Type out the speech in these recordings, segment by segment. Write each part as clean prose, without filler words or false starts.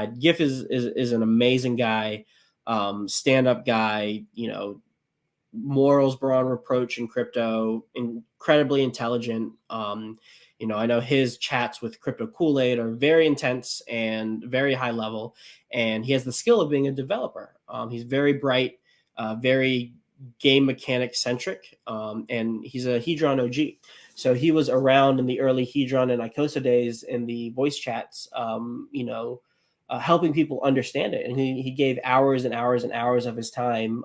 aside, Giff is an amazing guy, stand-up guy, you know, morals beyond reproach in crypto, incredibly intelligent. You know, I know his chats with Crypto Kool-Aid are very intense and very high level, and he has the skill of being a developer. He's very bright, very game mechanic centric, and he's a Hedron OG. So he was around in the early Hedron and ICOSA days in the voice chats, you know, helping people understand it. And he gave hours and hours and hours of his time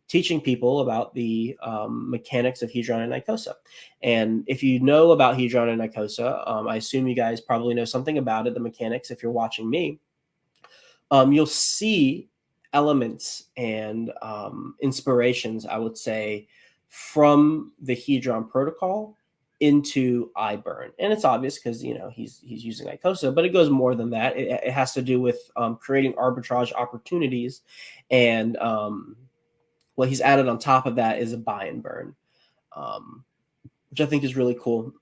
teaching people about the mechanics of Hedron and ICOSA. And if you know about Hedron and ICOSA, I assume you guys probably know something about it, the mechanics, if you're watching me. You'll see elements and inspirations, I would say, from the Hedron protocol into iBurn. And it's obvious because, you know, he's using ICOSA, but it goes more than that. It has to do with creating arbitrage opportunities, and what he's added on top of that is a buy and burn, which I think is really cool.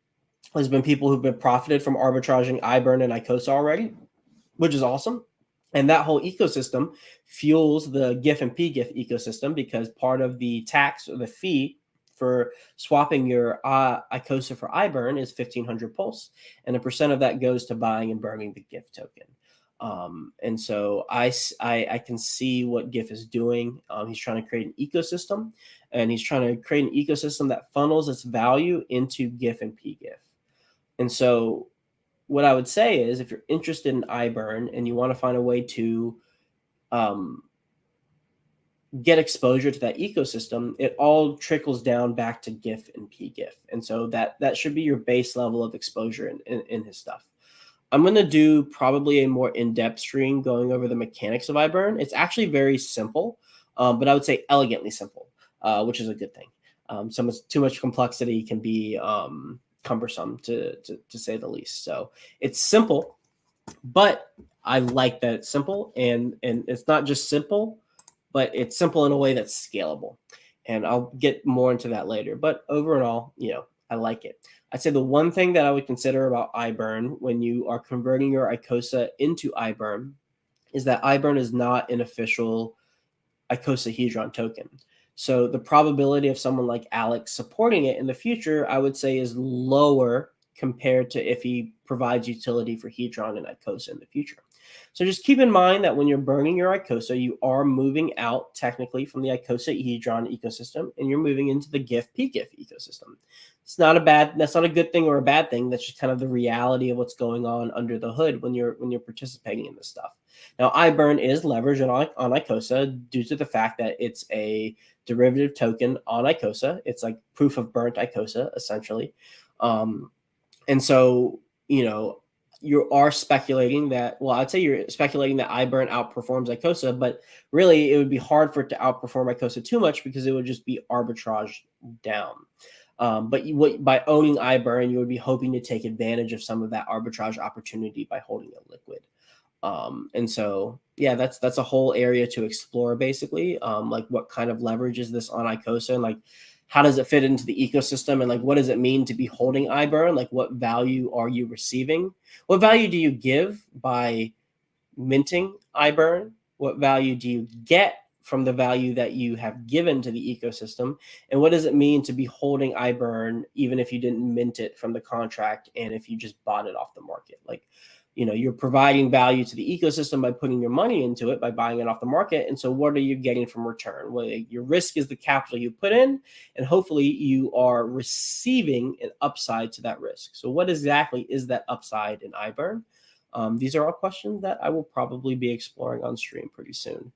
There's been people who've been profited from arbitraging iBurn and ICOSA already, which is awesome. And that whole ecosystem fuels the GIF and PGIF ecosystem, because part of the tax or the fee for swapping your ICOSA for iBurn is 1,500 Pulse, and a percent of that goes to buying and burning the GIF token. And so I can see what GIF is doing. He's trying to create an ecosystem, and he's trying to create an ecosystem that funnels its value into GIF and PGIF. And so what I would say is, if you're interested in iBurn and you want to find a way to get exposure to that ecosystem, it all trickles down back to GIF and PGIF. And so that should be your base level of exposure in his stuff. I'm going to do probably a more in-depth stream going over the mechanics of iBurn. It's actually very simple, but I would say elegantly simple, which is a good thing. Too much complexity can be cumbersome to say the least. So it's simple, but I like that it's simple, and it's not just simple, but it's simple in a way that's scalable. And I'll get more into that later. But overall, you know, I like it. I'd say the one thing that I would consider about iBurn when you are converting your ICOSA into iBurn is that iBurn is not an official ICOSA Hedron token. So the probability of someone like Alex supporting it in the future, I would say, is lower compared to if he provides utility for Hedron and ICOSA in the future. So just keep in mind that when you're burning your ICOSA, you are moving out technically from the ICOSA Hedron ecosystem, and you're moving into the GIF PGIF ecosystem. That's not a good thing or a bad thing. That's just kind of the reality of what's going on under the hood when you're participating in this stuff. Now, iBurn is leveraged on ICOSA due to the fact that it's a derivative token on ICOSA. It's like proof of burnt ICOSA, essentially. And so, you know, you are speculating that, well, I'd say you're speculating that iBurn outperforms ICOSA, but really it would be hard for it to outperform ICOSA too much, because it would just be arbitraged down. But by owning iBurn, you would be hoping to take advantage of some of that arbitrage opportunity by holding it liquid. And so, yeah, that's a whole area to explore, basically. Like, what kind of leverage is this on ICOSA, and like, how does it fit into the ecosystem, and like, what does it mean to be holding iBurn? Like, what value are you receiving? What value do you give by minting iBurn? What value do you get from the value that you have given to the ecosystem? And what does it mean to be holding iBurn even if you didn't mint it from the contract, and if you just bought it off the market? Like, you know, you're providing value to the ecosystem by putting your money into it, by buying it off the market. And so what are you getting from return? Well, your risk is the capital you put in, and hopefully you are receiving an upside to that risk. So what exactly is that upside in iBurn? These are all questions that I will probably be exploring on stream pretty soon.